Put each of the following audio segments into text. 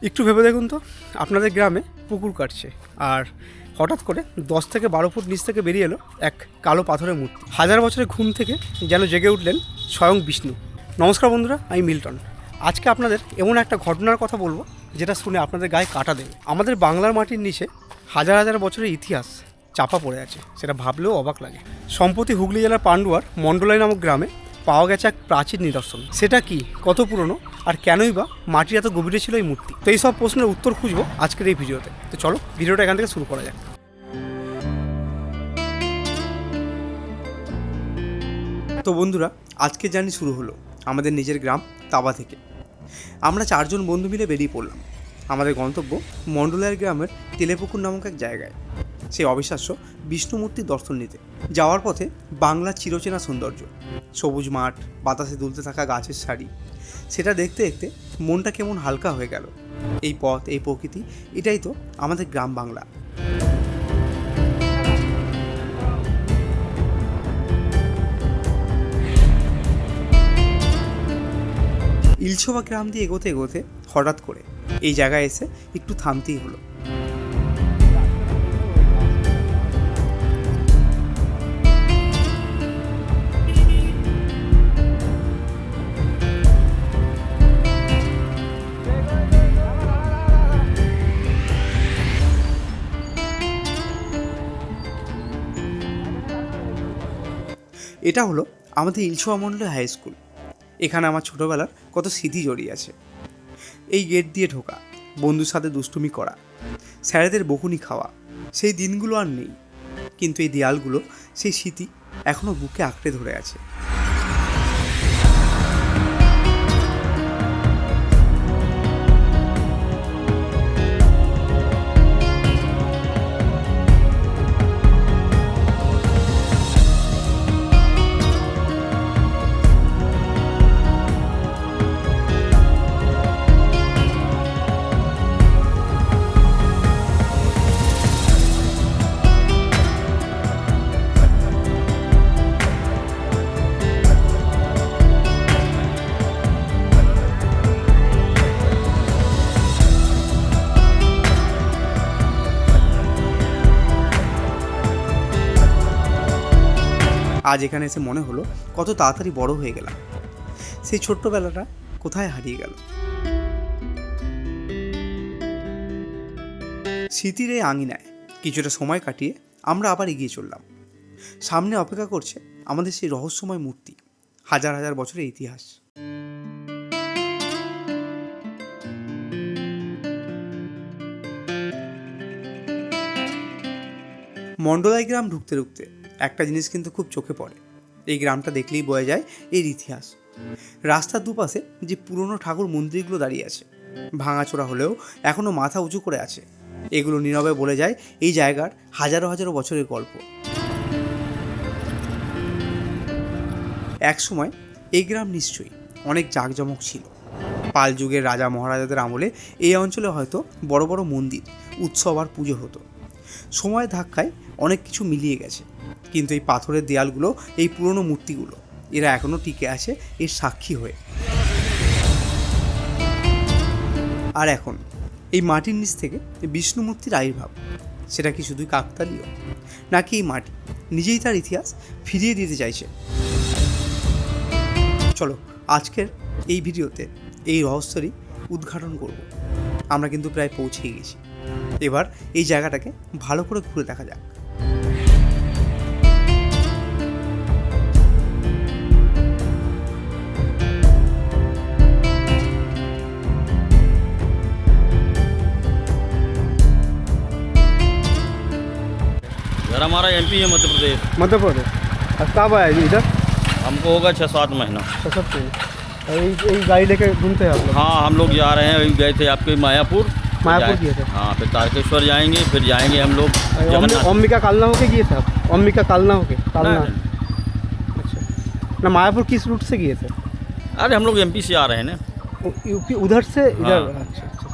একটু ভেবে দেখুন তো, আপনাদের গ্রামে পুকুর কাটছে আর হঠাৎ করে 10 থেকে 12 ফুট নিচ থেকে বেরিয়ে এলো এক কালো পাথরের মূর্তি। হাজার বছরের ঘুম থেকে যেন জেগে উঠলেন স্বয়ং বিষ্ণু। নমস্কার বন্ধুরা, আমি মিল্টন। আজকে আপনাদের এমন একটা ঘটনার কথা বলবো যেটা শুনে আপনাদের গায়ে কাটা দেবে। আমাদের বাংলার মাটির নিচে হাজার হাজার বছরের ইতিহাস চাপা পড়ে আছে, সেটা ভাবলেও অবাক লাগে। সম্প্রতি হুগলি জেলার পান্ডুয়ার মণ্ডলাই নামক গ্রামে পাওয়া গেছে এক প্রাচীন নিদর্শন। সেটা কি, কত পুরনো, আর কেনই বা মাটির এত গভীরে ছিল এই মূর্তি? তো এই সব প্রশ্নের উত্তর খুঁজবো আজকের এই ভিডিওতে। তো চলো ভিডিওটা এখান থেকে শুরু করা যাক। তো বন্ধুরা, আজকে জার্নি শুরু হলো আমাদের নিজের গ্রাম তাবা থেকে। আমরা 4 জন বন্ধু মিলে বেরিয়ে পড়লাম আমাদের গন্তব্য মণ্ডলাইয়ের গ্রামের তেলেপুকুর নামক এক জায়গায় সেই অবিশ্বাস্য বিষ্ণু মূর্তির দর্শন নিতে। যাওয়ার পথে বাংলার চিরচেনা সৌন্দর্য, সবুজ মাঠ, বাতাসে দুলতে থাকা গাছের সারি, সেটা দেখতে দেখতে মনটা কেমন হালকা হয়ে গেল। এই পথ, এই প্রকৃতি, এটাই তো আমাদের গ্রাম বাংলা। ইলছোবা গ্রাম দিয়ে এগোতে এগোতে হঠাৎ করে এই জায়গায় এসে একটু থামতেই হলো। এটা হলো আমাদের ইলছোয়া মণ্ডল হাই স্কুল। এখানে আমার ছোটোবেলার কত স্মৃতি জড়িয়ে আছে। এই গেট দিয়ে ঢোকা, বন্ধুর সাথে দুষ্টুমি করা, স্যারেদের বকুনি খাওয়া, সেই দিনগুলো আর নেই, কিন্তু এই দেয়ালগুলো সেই স্মৃতি এখনও বুকে আঁকড়ে ধরে আছে। আজ এখানে এসে মনে হলো কত তাড়াতাড়ি বড় হয়ে গেলাম। সেই ছোট্টবেলাটা কোথায় হারিয়ে গেল। স্মৃতির এই আঙিনায় কিছুটা সময় কাটিয়ে আমরা আবার এগিয়ে চললাম। সামনে অপেক্ষা করছে আমাদের সেই রহস্যময় মূর্তি, হাজার হাজার বছরের ইতিহাস। মণ্ডলাই গ্রাম ঢুকতে ঢুকতে একটা জিনিস কিন্তু খুব চোখে পড়ে। এই গ্রামটা দেখলেই বোঝা যায় এর ইতিহাস। রাস্তার দুপাশে যে পুরনো ঠাকুর মন্দিরগুলো দাঁড়িয়ে আছে, ভাঙাচোরা হলেও এখনও মাথা উঁচু করে আছে, এগুলো নীরবে বলে যায় এই জায়গার হাজারো হাজারো বছরের গল্প। এক সময় এই গ্রাম নিশ্চয়ই অনেক জাঁকজমক ছিল। পাল যুগের রাজা মহারাজাদের আমলে এই অঞ্চলে হয়তো বড় বড় মন্দির, উৎসব আর পুজো হতো। সময়ের ধাক্কায় অনেক কিছু মিলিয়ে গেছে, কিন্তু এই পাথরের দেয়ালগুলো, এই পুরনো মূর্তিগুলো, এরা এখনও টিকে আছে এর সাক্ষী হয়ে। আর এখন এই মাটির নিচ থেকে বিষ্ণু মূর্তির আবির্ভাব, সেটা কি শুধুই কাকতালীয়, নাকি এই মাটি নিজেই তার ইতিহাস ফিরিয়ে দিতে চাইছে? চলো আজকের এই ভিডিওতে এই রহস্যরই উদ্ঘাটন করব। আমরা কিন্তু প্রায় পৌঁছেই গেছি। এবার এই জায়গাটাকে ভালো করে ঘুরে দেখা যাক। घर हमारा एमपी है मध्य प्रदेश। मध्य प्रदेश। और कब आया जी इधर? हमको होगा 6-7 महीना। सब गाड़ी लेके घूमते हैं आप लोग? हाँ, हम लोग जा रहे हैं। अभी गए थे आपके मायापुर गए थे? हाँ, फिर तारकेश्वर जाएंगे, फिर जाएंगे हम लोग जगन्नाथ। अम्बिका कालना होके गए थे आप? अम्बिका कालना होके? कालना। नहीं, अच्छा, ना मायापुर किस रूट से गए थे? अरे हम लोग एमपी से आ रहे हैं ना। यूपी उधर से इधर? हाँ। अच्छा अच्छा,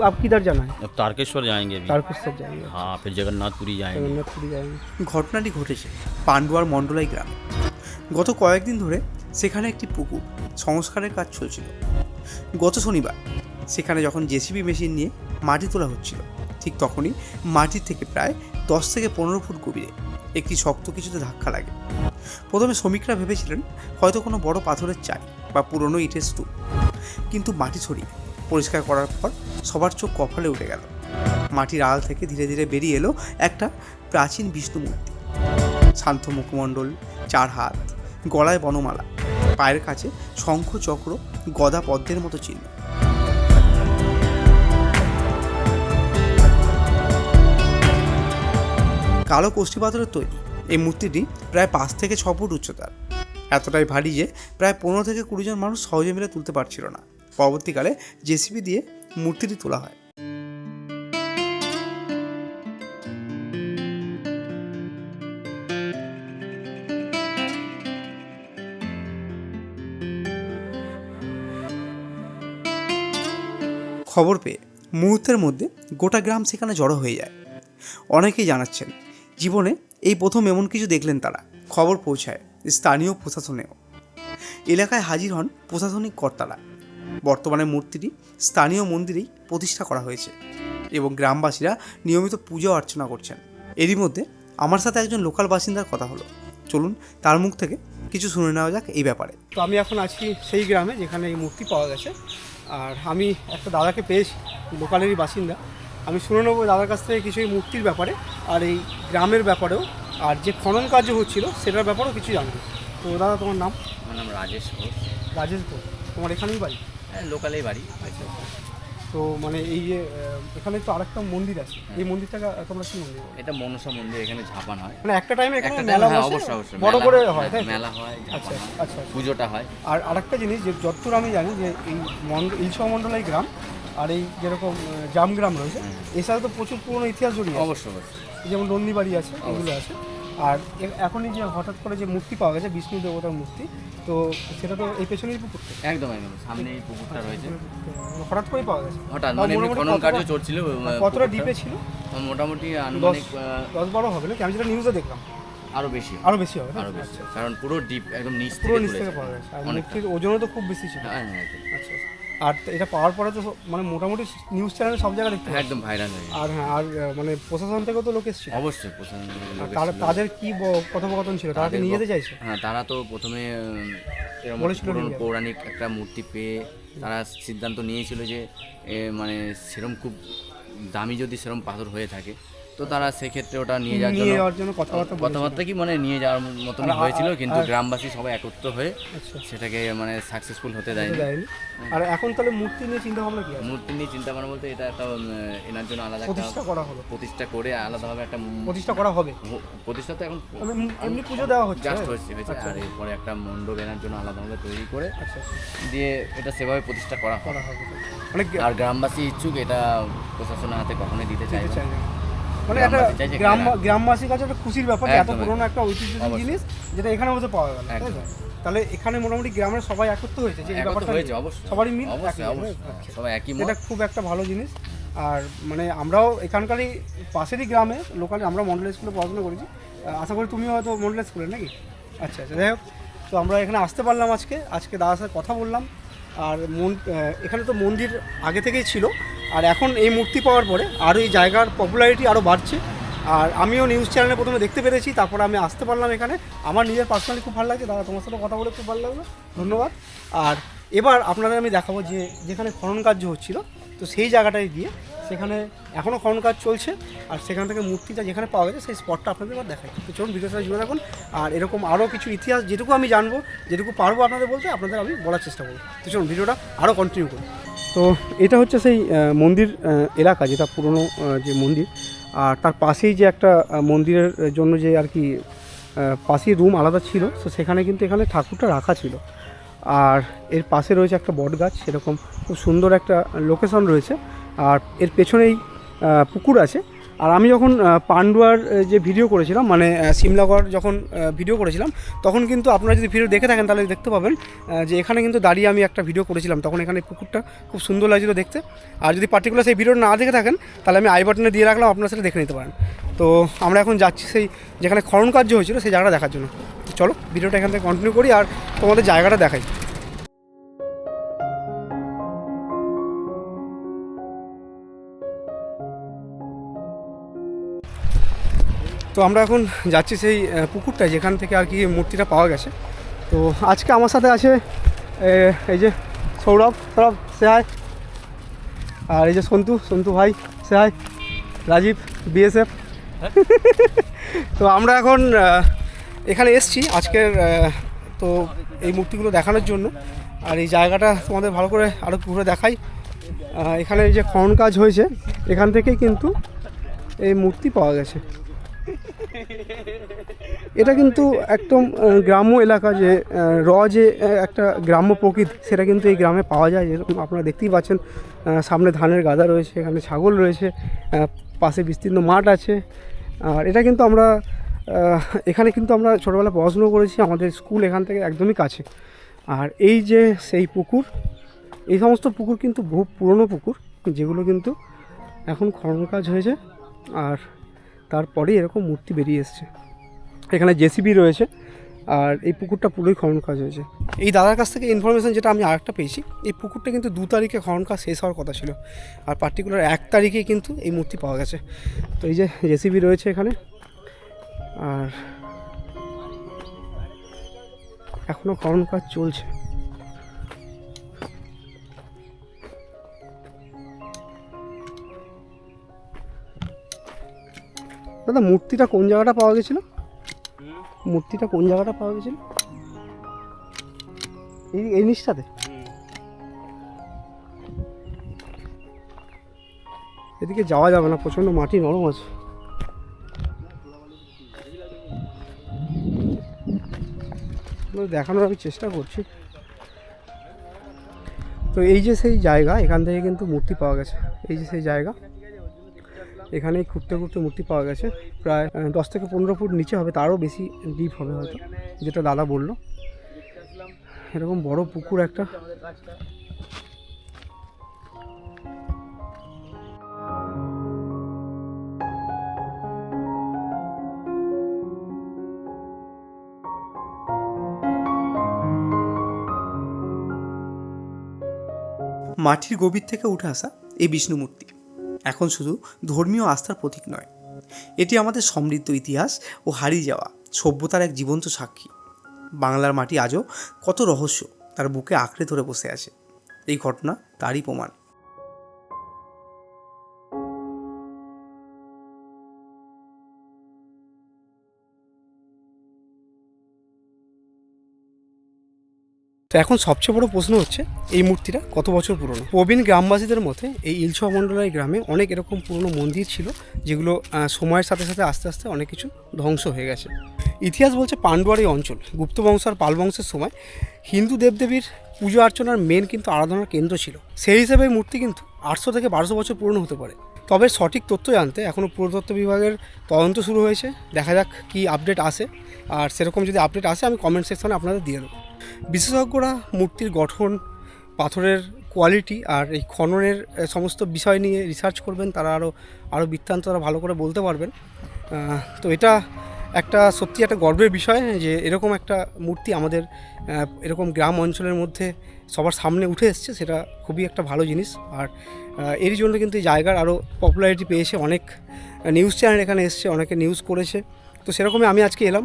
अब किधर जाना है? अब तारकेश्वर जाएंगे अभी। तारकेश्वर जाएंगे? हाँ, फिर जगन्नाथपुरी जाएंगे। जगन्नाथपुरी जाएंगे। ঘটনাটি ঘটেছে পান্ডুয়ার মণ্ডলাই গ্রামে। গত কয়েকদিন ধরে সেখানে একটি পুকুর সংস্কারের কাজ চলছিল। গত শনিবার সেখানে যখন জেসিবি মেশিন নিয়ে মাটি তোলা হচ্ছিল, ঠিক তখনই মাটির থেকে প্রায় 10 থেকে 15 ফুট গভীরে একটি শক্ত কিছুতে ধাক্কা লাগে। প্রথমে শ্রমিকরা ভেবেছিলেন হয়তো কোনো বড় পাথরের চাই বা পুরনো ইটের স্তূপ, কিন্তু মাটি ছড়িয়ে পরিষ্কার করার পর সবার চোখ কপালে উঠে গেল। মাটির আড়াল থেকে ধীরে ধীরে বেরিয়ে এলো একটা প্রাচীন বিষ্ণু মূর্তি। শান্ত মুখমণ্ডল, 4 হাত, গলায় বনমালা, পায়ের কাছে শঙ্খ চক্র, গদা পদ্মের মতো চিহ্ন। কালো কষ্টি পাথরের তৈরি এই মূর্তিটি প্রায় 5 থেকে 6 ফুট উচ্চতার, এতটাই ভারী যে প্রায় 15 থেকে 20 জন মানুষ সহজে মিলে তুলতে পারছিল না। পরবর্তীকালে জেসিবি দিয়ে মূর্তিটি তোলা হয়। খবর পেয়ে মুহূর্তের মধ্যে গোটা গ্রাম সেখানে জড়ো হয়ে যায়। অনেকেই জানাচ্ছেন জীবনে এই প্রথম এমন কিছু দেখলেন তারা। খবর পৌঁছায় স্থানীয় প্রশাসনেও। এলাকায় হাজির হন প্রশাসনিক কর্তারা। বর্তমানে মূর্তিটি স্থানীয় মন্দিরেই প্রতিষ্ঠা করা হয়েছে এবং গ্রামবাসীরা নিয়মিত পূজা অর্চনা করছেন। এরই মধ্যে আমার সাথে একজন লোকাল বাসিন্দার কথা হলো। চলুন তার মুখ থেকে কিছু শুনে নেওয়া যাক এই ব্যাপারে। তো আমি এখন আছি সেই গ্রামে যেখানে এই মূর্তি পাওয়া গেছে। আর আমি একটা দাদাকে পেয়েছি, লোকালেরই বাসিন্দা। আমি শুনে নেবো দাদার কাছ থেকে কিছু এই মূর্তির ব্যাপারে আর এই গ্রামের ব্যাপারেও, আর যে খনন কার্য হচ্ছিল সেটার ব্যাপারেও কিছু জানবো। তো দাদা, তোমার নাম? আমার নাম রাজেশ ঘোষ। রাজেশ ঘোষ। তোমার এখানেই বাড়ি? হ্যাঁ, লোকালেই বাড়ি। আচ্ছা। তো মানে এই যে এখানে তো আরেকটা মন্দির আছে, এই মন্দিরটাকে তোমরা কি মন্দির বলো? এটা মনসা মন্দির, এখানে ঝাপান হয়। মানে একটা টাইমে এখানে একটা মেলা হ্যাঁ, বসে, অবশ্যই অবশ্যই বড় মেলা করে হয়, হয়, তাই তো? মেলা হয়, আচ্ছা ঝাপান হয়, আচ্ছা আচ্ছা। পুজোটা হয়। আর আরেকটা জিনিস যে যতদূর আমি জানি যে এই ইলশা মন্ডলাই গ্রাম আর এই যেরকম জামগ্রাম রয়েছে, এর সাথে তো প্রচুর পুরনো ইতিহাস জড়িয়ে আছে। অবশ্যই অবশ্যই। যেমন নন্দীবাড়ি আছে, এগুলো আছে। আর এখনই যে হঠাৎ করে যে মূর্তি পাওয়া গেছে, বিষ্ণু দেবতার মূর্তি, তো সেটা তো এই পেছনেই পুকুর থেকে? একদম একদম সামনে এই পুকুরটা রয়েছে। হঠাৎ করেই পাওয়া গেছে? হঠাৎ তাও মানে এমনি মোটামুটি খনন কার্য কতটা- চলছিল। কতটা ডিপে ছিল? মোটামুটি আনুমানিক 10-12 হবে নাকি? আমি যেটা নিউজে দেখলাম আরো বেশি, আরো বেশি হবে। আরো বেশি, কারণ পুরো ডিপ একদম নিচ পুরো থেকে নিচ থেকে তুলেছে। পাওয়া গেছে। আর অনেকটা। মূর্তির ওজনও তো খুব বেশি ছিল। হ্যাঁ হ্যাঁ, একদম। আচ্ছা। আর এটা পাওয়ার পরে তো মানে মোটামুটি নিউজ চ্যানেলে সব জায়গায় দেখতে পাচ্ছি। একদম ভাইরাল হয়ে গেছে। আর হ্যাঁ, আর মানে প্রশাসন থেকেও তো লোক এসেছিল। অবশ্যই প্রশাসনের লোক আর এসেছিল। তাদের কি কথোপকথন ছিল? তারা কি নিয়ে যেতে চাইছে? হ্যাঁ, তারা তো প্রথমে এরকম বলেছিল নিয়ে যাবে। পৌরাণিক একটা মূর্তি পেয়ে তারা সিদ্ধান্ত নিয়েছিল যে মানে সেরকম খুব দামি যদি সেরকম পাথর হয়ে থাকে তো তারা সেক্ষেত্রে ওটা নিয়ে যাওয়ার জন্য কথাবার্তা কি মানে নিয়ে যাওয়ার মতনই হয়েছিল, কিন্তু গ্রামবাসী সবাই একত্র হয়ে আচ্ছা। সেটাকে মানে সাকসেসফুল হতে দেয়নি। আর এখন তাহলে মূর্তি নিয়ে চিন্তা ভাবনা কি আছে? মূর্তি নিয়ে চিন্তা ভাবনা বলতে এটা একটা এনার জন্য আলাদা একটা প্রতিষ্ঠা করা হলো। প্রতিষ্ঠা করে আলাদাভাবে একটা প্রতিষ্ঠা করা হবে। প্রতিষ্ঠা তো এখন এমনি পুজো দেওয়া হচ্ছে। জাস্ট হয়েছে। আর এরপরে একটা মণ্ডপ এনার জন্য আলাদাভাবে তৈরি করে আচ্ছা দিয়ে এটা সেভাবে প্রতিষ্ঠা করা হবে। মানে আর গ্রামবাসী ইচ্ছুক, এটা প্রশাসনের হাতে কখনোই দিতে চাই না। মানে একটা গ্রামবাসীর কাছে একটা খুশির ব্যাপার, এত পুরোনো একটা ঐতিহ্যবাহী জিনিস যেটা এখানে বসে পাওয়া গেল। তাহলে এখানে মোটামুটি গ্রামের সবাই একত্র হয়েছে যে এই ব্যাপারটা হয়েছে। অবশ্যই সবারই মিল, সবাই একই মত। এটা খুব একটা ভালো জিনিস। আর মানে আমরাও এখানকারই পাশেরই গ্রামে লোকালি আমরা মন্ডল স্কুলে পড়াশোনা করেছি। আশা করি তুমিও হয়তো মন্ডল স্কুলে নাকি? আচ্ছা আচ্ছা, যাই হোক। তো আমরা এখানে আসতে পারলাম আজকে দাদার সাথে কথা বললাম। আর এখানে তো মন্দির আগে থেকেই ছিল, আর এখন এই মূর্তি পাওয়ার পরে আরও এই জায়গার পপুলারিটি আরও বাড়ছে। আর আমিও নিউজ চ্যানেলে প্রথমে দেখতে পেরেছি, তারপরে আমি আসতে পারলাম এখানে। আমার নিজের পার্সোনালি খুব ভালো লাগছে। দাদা, তোমার সাথে কথা বলে খুব ভালো লাগলো, ধন্যবাদ। আর এবার আপনাদের আমি দেখাবো যে যেখানে খনন কার্য হচ্ছিল, তো সেই জায়গাটায় গিয়ে সেখানে এখনও খনন কাজ চলছে, আর সেখান থেকে মূর্তিটা যেখানে পাওয়া গেছে সেই স্পটটা আপনাদের এবার দেখাই। তো চলুন ভিডিওটা জুড়ে রাখুন। আর এরকম আরও কিছু ইতিহাস যেটুকু আমি জানবো, যেটুকু পারবো আপনাদের বলতে, আপনাদের আমি বলার চেষ্টা করবো। তো চলুন ভিডিওটা আরও কন্টিনিউ করুন। তো এটা হচ্ছে সেই মন্দির এলাকা, যেটা পুরনো যে মন্দির, আর তার পাশেই যে একটা মন্দিরের জন্য যে আর কি পাশেই রুম আলাদা ছিল, তো সেখানে কিন্তু এখানে ঠাকুরটা রাখা ছিল। আর এর পাশে রয়েছে একটা বট গাছ, সেরকম খুব সুন্দর একটা লোকেশন রয়েছে। আর এর পেছনেই পুকুর আছে। আর আমি যখন পান্ডুয়ার যে ভিডিও করেছিলাম, মানে সিমলাগড় যখন ভিডিও করেছিলাম, তখন কিন্তু আপনারা যদি ভিডিও দেখে থাকেন তাহলে দেখতে পাবেন যে এখানে কিন্তু দাঁড়িয়ে আমি একটা ভিডিও করেছিলাম, তখন এখানে পুকুরটা খুব সুন্দর লাগছিল দেখতে। আর যদি পার্টিকুলার সেই ভিডিওটা না দেখে থাকেন তাহলে আমি আই বাটনে দিয়ে রাখলাম, আপনারা সেটা দেখে নিতে পারেন। তো আমরা এখন যাচ্ছি সেই যেখানে খনন কার্য হয়েছিল সেই জায়গাটা দেখার জন্য। চলো ভিডিওটা এখান থেকে কন্টিনিউ করি আর তোমাদের জায়গাটা দেখাই। তো আমরা এখন যাচ্ছি সেই পুকুরটায় যেখান থেকে আর কি মূর্তিটা পাওয়া গেছে। তো আজকে আমার সাথে আছে এই যে সৌরভ সে হাই, আর এই যে সন্তু ভাই সে হাই, রাজীব বিএসএফ। তো আমরা এখন এখানে এসছি আজকের তো এই মূর্তিগুলো দেখানোর জন্য। আর এই জায়গাটা তোমাদের ভালো করে আরও ঘুরে দেখাই। এখানে এই যে খনন কাজ হয়েছে, এখান থেকেই কিন্তু এই মূর্তি পাওয়া গেছে। এটা কিন্তু একদম গ্রাম্য এলাকা, যে যে একটা গ্রাম্য প্রকৃতি সেটা কিন্তু এই গ্রামে পাওয়া যায়। যেরকম আপনারা দেখতেই পাচ্ছেন, সামনে ধানের গাদা রয়েছে, এখানে ছাগল রয়েছে, পাশে বিস্তীর্ণ মাঠ আছে। আর এটা কিন্তু আমরা এখানে কিন্তু আমরা ছোটোবেলা পড়াশুনো করেছি, আমাদের স্কুল এখান থেকে একদমই কাছে। আর এই যে সেই পুকুর, এই সমস্ত পুকুর কিন্তু বহু পুরনো পুকুর, যেগুলো কিন্তু এখন খনন কাজ হয়েছে আর তারপরেই এরকম মূর্তি বেরিয়ে এসছে। এখানে জেসিবি রয়েছে আর এই পুকুরটা পুরোই খনন কাজ হয়েছে। এই দাদার কাছ থেকে ইনফরমেশান যেটা আমি আরেকটা পেয়েছি, এই পুকুরটা কিন্তু 2 তারিখে খনন কাজ শেষ হওয়ার কথা ছিল, আর পার্টিকুলার 1 তারিখেই কিন্তু এই মূর্তি পাওয়া গেছে। তো এই যে জেসিবি রয়েছে এখানে, আর এখনও খনন কাজ চলছে। দাদা মূর্তিটা কোন জায়গাটা পাওয়া গেছিল? মূর্তিটা কোন জায়গাটা পাওয়া গেছিল? এই নিচটাতে? এদিকে যাওয়া যাবে না, প্রচণ্ড মাটি নরম আছে। দেখানোর আমি চেষ্টা করছি। তো এই যে সেই জায়গা, এখান থেকে কিন্তু মূর্তি পাওয়া গেছে। এই যে সেই জায়গা, এখানেই খুঁড়তে মূর্তি পাওয়া গেছে। প্রায় 10 থেকে 15 ফুট নিচে হবে, তারও বেশি ডিপ হবে হয়তো, যেটা দাদা বললো। এরকম বড় পুকুর একটা। মাটির গভীর থেকে উঠে আসা এই বিষ্ণু মূর্তি এখন শুধু ধর্মীয় আস্থার প্রতীক নয়, এটি আমাদের সমৃদ্ধ ইতিহাস ও হারিয়ে যাওয়া সভ্যতার এক জীবন্ত সাক্ষী। বাংলার মাটি আজও কত রহস্য তার বুকে আঁকড়ে ধরে বসে আছে, এই ঘটনা তারই প্রমাণ। তো এখন সবচেয়ে বড় প্রশ্ন হচ্ছে, এই মূর্তিটা কত বছর পুরনো? প্রবীণ গ্রামবাসীদের মতে এই ইলছুয়া মণ্ডলের গ্রামে অনেক এরকম পুরনো মন্দির ছিল, যেগুলো সময়ের সাথে সাথে আস্তে আস্তে অনেক কিছু ধ্বংস হয়ে গেছে। ইতিহাস বলছে পাণ্ডুয়ার এই অঞ্চল গুপ্ত বংশ আর পাল বংশের সময় হিন্দু দেবদেবীর পুজো অর্চনার মেন কিন্তু আরাধনার কেন্দ্র ছিল। সেই হিসেবে এই মূর্তি কিন্তু 800 থেকে 1200 বছর পুরনো হতে পারে। তবে সঠিক তথ্য জানতে এখনও পুরাতত্ত্ব বিভাগের তদন্ত শুরু হয়েছে, দেখা যাক কী আপডেট আসে। আর সেরকম যদি আপডেট আসে আমি কমেন্ট সেকশনে আপনাদের দিয়ে দেবো। বিশেষজ্ঞরা মূর্তির গঠন, পাথরের কোয়ালিটি আর এই খননের সমস্ত বিষয় নিয়ে রিসার্চ করবেন, তারা আরও বৃত্তান্ত তারা ভালো করে বলতে পারবেন। তো এটা একটা সত্যি একটা গর্বের বিষয় যে এরকম একটা মূর্তি আমাদের এরকম গ্রাম অঞ্চলের মধ্যে সবার সামনে উঠে এসছে, সেটা খুবই একটা ভালো জিনিস। আর এরই জন্য কিন্তু এই জায়গার আরও পপুলারিটি পেয়েছে, অনেক নিউজ চ্যানেল এখানে এসছে, অনেকে নিউজ করেছে। তো সেরকমই আমি আজকে এলাম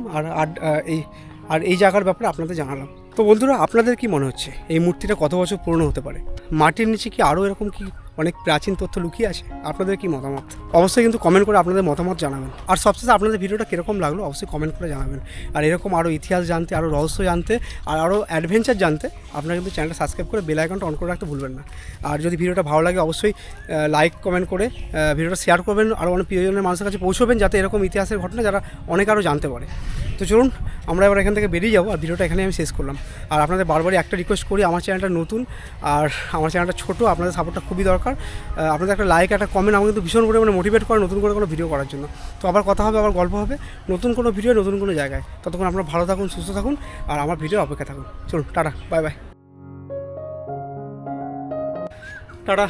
আর এই জায়গার ব্যাপারে আপনাদের জানালাম। তো বন্ধুরা, আপনাদের কি মনে হচ্ছে এই মূর্তিটা কত বছর পুরনো হতে পারে? মাটির নিচে কি আরও এরকম কি অনেক প্রাচীন তথ্য লুকিয়ে আছে? আপনাদের কি মতামত? অবশ্যই কিন্তু কমেন্ট করে আপনাদের মতামত জানাবেন। আর সবশেষে আপনাদের ভিডিওটা কীরকম লাগলো অবশ্যই কমেন্ট করে জানাবেন। আর এরকম আরও ইতিহাস জানতে, আরও রহস্য জানতে আর আরও অ্যাডভেঞ্চার জানতে আপনারা কিন্তু চ্যানেলটা সাবস্ক্রাইব করে বেল আইকনটা অন করে রাখতে ভুলবেন না। আর যদি ভিডিওটা ভালো লাগে অবশ্যই লাইক কমেন্ট করে ভিডিওটা শেয়ার করবেন, আরও অনেক প্রিয়জনের মানুষের কাছে পৌঁছবেন, যাতে এরকম ইতিহাসের ঘটনা যারা অনেক আরও জানতে পারে। তো চলুন আমরা এবার এখান থেকে বেরিয়ে যাবো, আর ভিডিওটা এখানে আমি শেষ করলাম। আর আপনাদের বারবারই একটা রিকোয়েস্ট করি, আমার চ্যানেলটা নতুন আর আমার চ্যানেলটা ছোটো, আপনাদের সাপোর্টটা খুবই দরকার। আপনাদের একটা লাইক, একটা কমেন্ট আমাকে কিন্তু ভীষণ পরিমাণে মোটিভেট করে নতুন করে কোনো ভিডিও করার জন্য। তো আবার কথা হবে, আবার গল্প হবে নতুন কোনো ভিডিও, নতুন কোনো জায়গায়। ততক্ষণ আপনারা ভালো থাকুন, সুস্থ থাকুন আর আমার ভিডিওর অপেক্ষা থাকুন। চলুন টাটা, বাই বাই, টাটা।